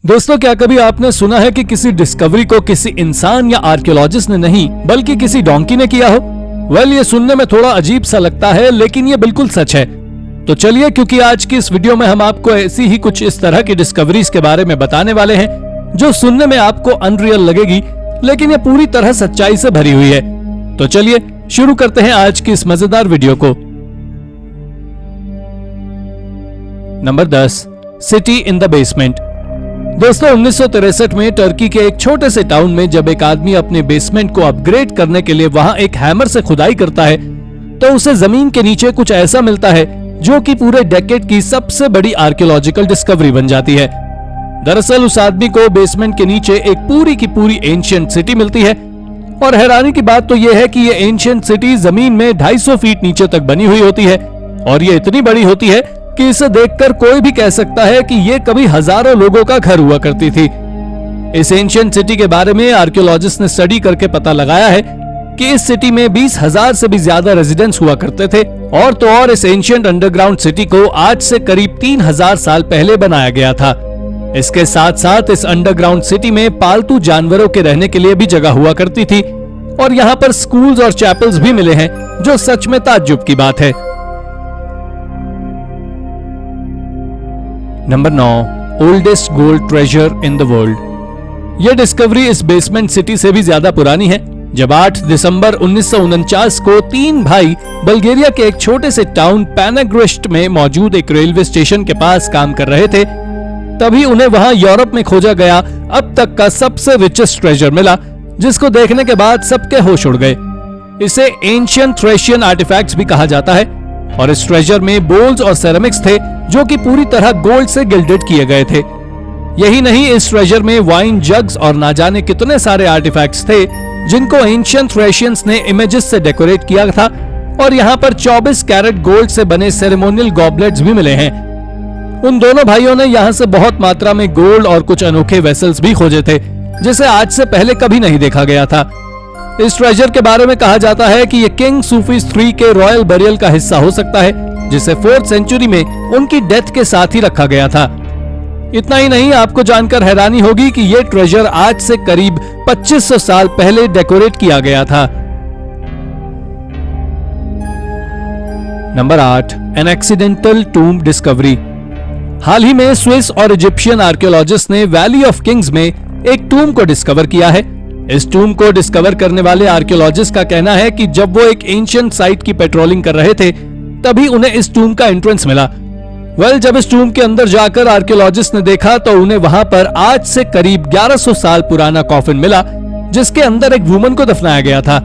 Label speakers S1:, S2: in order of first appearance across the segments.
S1: दोस्तों, क्या कभी आपने सुना है कि किसी डिस्कवरी को किसी इंसान या आर्कियोलॉजिस्ट ने नहीं बल्कि किसी डोंकी ने किया हो? वेल, ये सुनने में थोड़ा अजीब सा लगता है, लेकिन ये बिल्कुल सच है। तो चलिए, क्योंकि आज की इस वीडियो में हम आपको ऐसी ही कुछ इस तरह की डिस्कवरीज के बारे में बताने वाले हैं जो सुनने में आपको अनरियल लगेगी, लेकिन ये पूरी तरह सच्चाई से भरी हुई है। तो चलिए शुरू करते हैं आज की इस मजेदार वीडियो को। Number 10, city in the basement. दोस्तों, 1963 में टर्की के एक छोटे से टाउन में जब एक आदमी अपने बेसमेंट को अपग्रेड करने के लिए वहां एक हैमर से खुदाई करता है तो उसे जमीन के नीचे कुछ ऐसा मिलता है जो कि पूरे डेकेड की सबसे बड़ी आर्कियोलॉजिकल डिस्कवरी बन जाती है। दरअसल उस आदमी को बेसमेंट के नीचे एक पूरी की पूरी एंशिएंट सिटी मिलती है, और हैरानी की बात तो यह है कि यह एंशिएंट सिटी जमीन में 250 फीट नीचे तक बनी हुई होती है, और ये इतनी बड़ी होती है कि इसे देखकर कोई भी कह सकता है कि ये कभी हजारों लोगों का घर हुआ करती थी। इस एंशिएंट सिटी के बारे में आर्कियोलॉजिस्ट ने स्टडी करके पता लगाया है कि इस सिटी में 20,000 से भी ज्यादा रेजिडेंट्स हुआ करते थे, और तो और इस एंशिएंट अंडरग्राउंड सिटी को आज से करीब 3,000 साल पहले बनाया गया था। इसके साथ साथ इस अंडरग्राउंड सिटी में पालतू जानवरों के रहने के लिए भी जगह हुआ करती थी, और यहाँ पर स्कूल्स और चैपल्स भी मिले हैं, जो सच में ताज्जुब की बात है। Number 9, oldest gold treasure in the world. यह डिस्कवरी इस बेसमेंट सिटी से भी ज्यादा पुरानी है। जब 8 दिसंबर 1949 को 3 भाई बल्गेरिया के एक छोटे से टाउन पैनाग्रिस्ट में मौजूद एक रेलवे स्टेशन के पास काम कर रहे थे, तभी उन्हें वहां यूरोप में खोजा गया अब तक का सबसे रिचेस्ट ट्रेजर मिला, जिसको देखने के बाद सबके होश उड़ गए। इसे एंशिएंट थ्रेशियन आर्टिफैक्ट्स भी कहा जाता है, और इस ट्रेजर में बोल्स और सेरेमिक्स थे जो कि पूरी तरह गोल्ड से गिल्डेड किए गए थे। यही नहीं, इस ट्रेजर में वाइन जग्स और ना जाने कितने सारे आर्टिफैक्ट्स थे जिनको एंशिएंट थ्रेशियंस ने इमेजेस से डेकोरेट किया था, और यहाँ पर 24 कैरेट गोल्ड से बने सेरेमोनियल गॉबलेट्स भी मिले हैं। उन दोनों भाइयों ने यहाँ से बहुत मात्रा में गोल्ड और कुछ अनोखे वेसल्स भी खोजे थे, जिसे आज से पहले कभी नहीं देखा गया था। इस ट्रेजर के बारे में कहा जाता है कि ये किंग सूफीज III के रॉयल बरियल का हिस्सा हो सकता है, जिसे 4th सेंचुरी में उनकी डेथ के साथ ही रखा गया था। इतना ही नहीं, आपको जानकर हैरानी होगी कि ये ट्रेजर आज से करीब 2500 साल पहले डेकोरेट किया गया था। Number 8, an accidental tomb discovery. हाल ही में स्विस और इजिप्शियन आर्कियोलॉजिस्ट ने वैली ऑफ किंग्स में एक टूम को डिस्कवर किया है। इस टूम को डिस्कवर करने वाले आर्कियोलॉजिस्ट का कहना है कि जब वो एक एंशिएंट साइट की पेट्रोलिंग कर रहे थे तभी उन्हें इस टूम का एंट्रेंस मिला। वेल, जब इस टूम के अंदर जाकर आर्कियोलॉजिस्ट ने देखा तो उन्हें वहां पर आज से करीब 1100 साल पुराना कॉफिन मिला, जिसके अंदर एक वुमन को दफनाया गया था।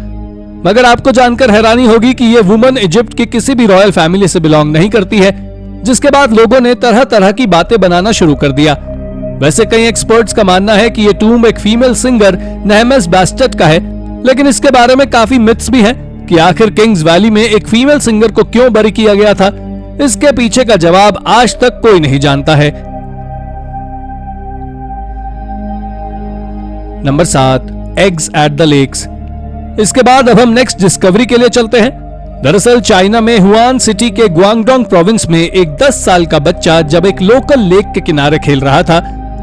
S1: मगर आपको जानकर हैरानी होगी कि ये वुमन इजिप्ट की किसी भी रॉयल फैमिली से बिलोंग नहीं करती है, जिसके बाद लोगों ने तरह तरह की बातें बनाना शुरू कर दिया। वैसे कई एक्सपर्ट्स का मानना है कि ये टूम एक फीमेल सिंगर नेहेमस बास्टेट का है, लेकिन इसके बारे में काफी मिथ्स भी हैं कि आखिर किंग्स वैली में एक फीमेल सिंगर को क्यों बरी किया गया था। इसके पीछे का जवाब आज तक कोई नहीं जानता है। Number 7, eggs at the lakes. इसके बाद अब हम नेक्स्ट डिस्कवरी के लिए चलते हैं। दरअसल चाइना में हुआन सिटी के ग्वांगडोंग प्रोविंस में एक 10 साल का बच्चा जब एक लोकल लेक के किनारे खेल रहा था,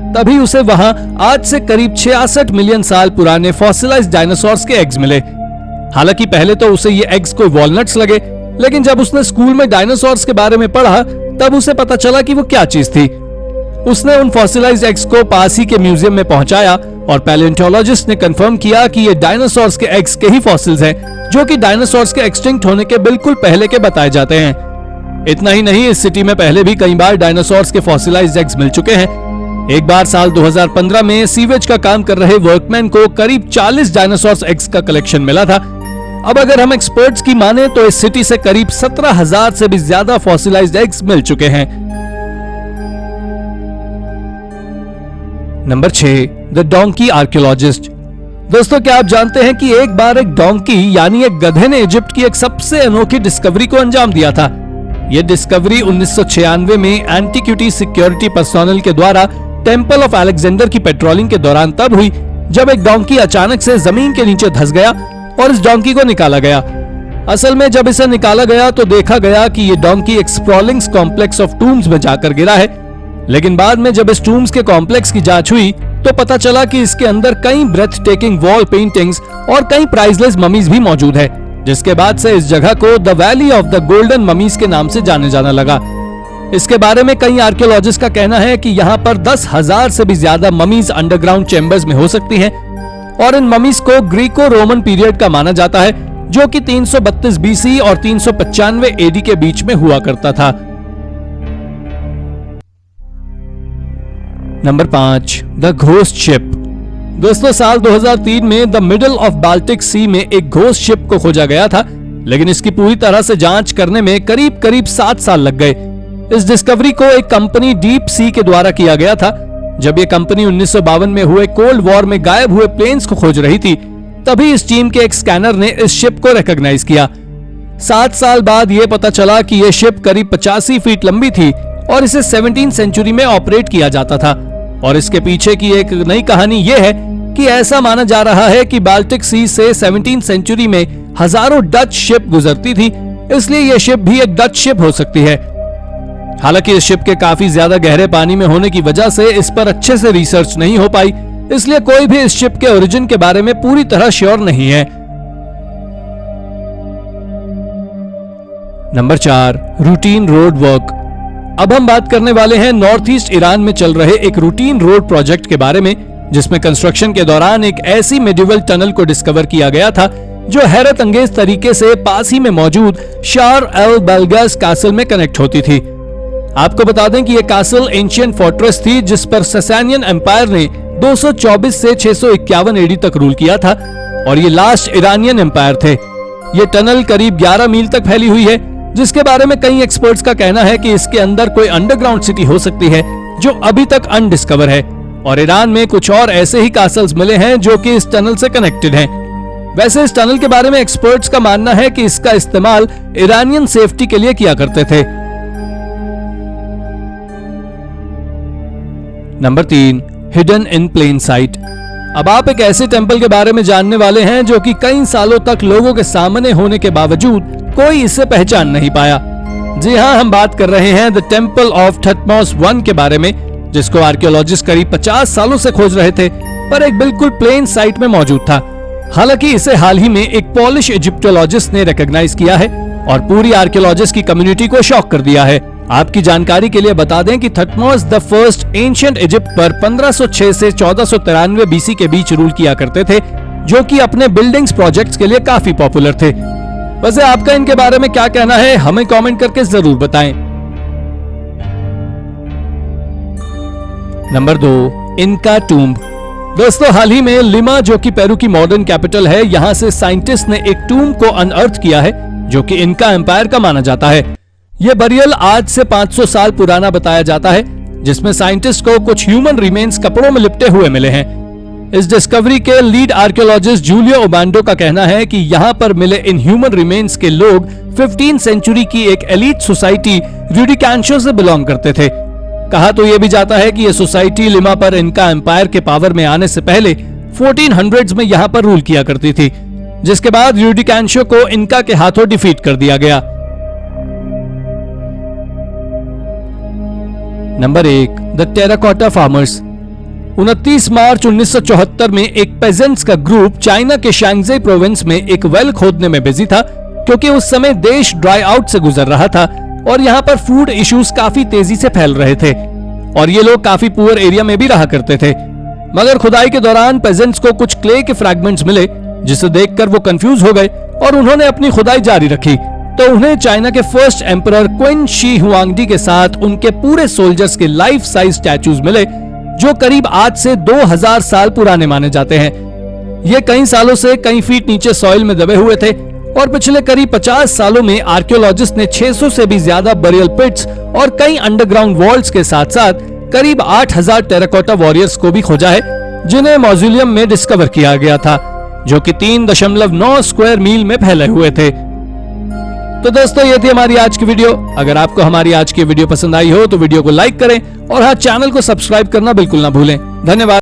S1: तभी उसे वहां आज से करीब 66 मिलियन साल पुराने फॉसिलाइज्ड डायनासोर्स के एग्स मिले। हालांकि पहले तो उसे ये एग्स कोई वॉलनट्स लगे, लेकिन जब उसने स्कूल में डायनासोर्स के बारे में पढ़ा तब उसे पता चला कि वो क्या चीज थी। उसने उन फॉसिलाइज्ड एग्स को पास ही के म्यूजियम में पहुंचाया, और पैलियोंटोलॉजिस्ट ने कंफर्म किया कि ये डायनासोर्स के एग्स के ही फॉसिल्स हैं, जो कि डायनासोर्स के एक्सटिंक्ट होने के बिल्कुल पहले के बताए जाते हैं। इतना ही नहीं, इस सिटी में पहले भी कई बार डायनासोर्स के फॉसिलाइज्ड एग्स मिल चुके हैं। एक बार साल 2015 में सीवेज का काम कर रहे वर्कमैन को करीब 40 डायनासोर्स एग्स का कलेक्शन मिला था। अब अगर हम एक्सपर्ट्स की माने तो इस सिटी से करीब 17,000 से भी ज्यादा फॉसिलाइज्ड एग्स मिल चुके हैं। Number 6, the donkey archaeologist. दोस्तों, क्या आप जानते हैं कि एक बार एक डोंकी यानी एक गधे ने इजिप्ट की एक सबसे अनोखी डिस्कवरी को अंजाम दिया था। यह डिस्कवरी 1996 में एंटीक्विटी सिक्योरिटी पर्सोनल के द्वारा टेंपल ऑफ अलेक्जेंडर की पेट्रोलिंग के दौरान तब हुई जब एक डोंकी अचानक से जमीन के नीचे धंस गया और इस डोंकी को निकाला गया। असल में जब इसे निकाला गया तो देखा गया कि ये डोंकी एक स्प्रॉलिंग्स कॉम्प्लेक्स ऑफ टूम्स में जाकर गिरा है, लेकिन बाद में जब इस टूम्स के कॉम्प्लेक्स की जांच हुई तो पता चला कि इसके अंदर कई ब्रेथ टेकिंग वॉल पेंटिंग्स और कई प्राइसलेस ममीज भी मौजूद है, जिसके बाद से इस जगह को the valley of the golden mummies के नाम से जाने जाना लगा। इसके बारे में कई आर्कियोलॉजिस्ट का कहना है कि यहाँ पर 10,000 से भी ज्यादा ममीज अंडरग्राउंड चेम्बर्स में हो सकती हैं और इन ममीज को ग्रीको रोमन पीरियड का माना जाता है, जो कि 332 बीसी और 395 एडी के बीच में हुआ करता था। Number 5, the ghost ship. दोस्तों, साल 2003 में द मिडल ऑफ बाल्टिक सी में एक घोस्ट शिप को खोजा गया था, लेकिन इसकी पूरी तरह से जांच करने में करीब 7 साल लग गए। इस डिस्कवरी को एक कंपनी डीप सी के द्वारा किया गया था। जब ये कंपनी 1952 में हुए कोल्ड वॉर में गायब हुए प्लेन्स को खोज रही थी, तभी इस टीम के एक स्कैनर ने इस शिप को रिकॉग्नाइज किया। 7 साल बाद यह पता चला कि यह शिप करीब 85 फीट लंबी थी और इसे 17वीं सेंचुरी में ऑपरेट किया जाता था। और इसके पीछे की एक नई कहानी यह है कि ऐसा माना जा रहा है कि बाल्टिक सी से 17वीं सेंचुरी में हजारों डच शिप गुजरती थी, इसलिए यह शिप भी एक डच शिप हो सकती है। हालांकि इस शिप के काफी ज्यादा गहरे पानी में होने की वजह से इस पर अच्छे से रिसर्च नहीं हो पाई, इसलिए कोई भी इस शिप के ओरिजिन के बारे में पूरी तरह श्योर नहीं है। Number 4, routine road work. अब हम बात करने वाले हैं नॉर्थ ईस्ट ईरान में चल रहे एक रूटीन रोड प्रोजेक्ट के बारे में, जिसमें कंस्ट्रक्शन के दौरान एक ऐसी मेडिवल टनल को डिस्कवर किया गया था जो हैरत अंगेज तरीके से पास ही में मौजूद शार एल बेलगास कैसल में कनेक्ट होती थी। आपको बता दें कि यह कैसल एंशिएंट फोर्ट्रेस थी जिस पर ससानियन एम्पायर ने 224 से 651 एडी तक रूल किया था और ये लास्ट ईरानियन एम्पायर थे। ये टनल करीब 11 मील तक फैली हुई है, जिसके बारे में कई एक्सपर्ट्स का कहना है कि इसके अंदर कोई अंडरग्राउंड सिटी हो सकती है जो अभी तक अनडिस्कवर है। और ईरान में कुछ और ऐसे ही कासल्स मिले हैं जो कि इस टनल से कनेक्टेड हैं। वैसे इस टनल के बारे में एक्सपर्ट्स का मानना है कि इसका इस्तेमाल ईरानियन सेफ्टी के लिए किया करते थे। Number 3, hidden in plain sight. अब आप एक ऐसे टेंपल के बारे में जानने वाले हैं जो कि कई सालों तक लोगों के सामने होने के बावजूद कोई इसे पहचान नहीं पाया। जी हाँ, हम बात कर रहे हैं the temple of Thutmose I के बारे में, जिसको आर्कियोलॉजिस्ट करीब 50 सालों से खोज रहे थे, पर एक बिल्कुल प्लेन साइट में मौजूद था। हालांकि इसे हाल ही में एक पॉलिश इजिप्टोलॉजिस्ट ने रिकॉग्नाइज किया है और पूरी आर्कियोलॉजिस्ट की कम्युनिटी को शॉक कर दिया है। आपकी जानकारी के लिए बता दें कि Thutmose the first ancient Egypt पर 1506 से 1493 बीसी के बीच रूल किया करते थे, जो कि अपने बिल्डिंग्स प्रोजेक्ट्स के लिए काफी पॉपुलर थे। वैसे आपका इनके बारे में क्या कहना है, हमें कमेंट करके जरूर बताएं। नंबर 2, इनका टूम्ब। दोस्तों, हाल ही में लिमा, जो कि पेरू की मॉडर्न कैपिटल है, यहां से साइंटिस्ट ने एक टूम्ब को अनअर्थ किया है जो कि इनका एम्पायर का माना जाता है। यह बरियल आज से 500 साल पुराना बताया जाता है, जिसमें साइंटिस्ट को कुछ ह्यूमन रिमेन्स कपड़ों में लिपटे हुए मिले हैं। इस डिस्कवरी के लीड आर्कियोलॉजिस्ट जूलियो ओबांडो का कहना है कि यहाँ पर मिले इन ह्यूमन रिमेन्स के लोग 15वीं सेंचुरी की एक एलीट सोसाइटी रूडिकैंशो से बिलोंग करते थे। कहा तो यह भी जाता है कि यह सोसाइटी लिमा पर इनका एम्पायर के पावर में आने से पहले 1400s में यहाँ पर रूल किया करती थी, जिसके बाद रूडिकैंशो को इनका के हाथों डिफीट कर दिया गया। Number 1, the terracotta farmers. 29 मार्च 1974 में एक पेजेंट्स का ग्रुप चाइना के शैंगज़ी प्रोविंस में एक वेल खोदने में बिजी था, क्योंकि उस समय देश ड्राई आउट से गुजर रहा था और यहाँ पर फूड इश्यूज काफी तेजी से फैल रहे थे और ये लोग काफी पुअर एरिया में भी रहा करते थे। मगर खुदाई के दौरान पेजेंट्स को कुछ क्ले के फ्रैगमेंट्स मिले, जिसे देखकर वो कंफ्यूज हो गए और उन्होंने अपनी खुदाई जारी रखी। तो उन्हें चाइना के first emperor Qin Shi Huangdi के साथ उनके पूरे सोल्जर्स के लाइफ साइज स्टैचूज मिले, जो करीब आज से 2000 साल पुराने माने जाते हैं। ये कई सालों से कई फीट नीचे सॉइल में दबे हुए थे और पिछले करीब 50 सालों में आर्कियोलॉजिस्ट ने 600 से भी ज्यादा बरियल पिट्स और कई अंडरग्राउंड वॉल्स के साथ साथ करीब 8000 टेराकोटा वॉरियर्स को भी खोजा है, जिन्हें मॉज़्यूलियम में डिस्कवर किया गया था, जो कि 3.9 स्क्वायर मील में फैले हुए थे। तो दोस्तों, ये थी हमारी आज की वीडियो। अगर आपको हमारी आज की वीडियो पसंद आई हो तो वीडियो को लाइक करें और हाँ, चैनल को सब्सक्राइब करना बिल्कुल ना भूलें। धन्यवाद।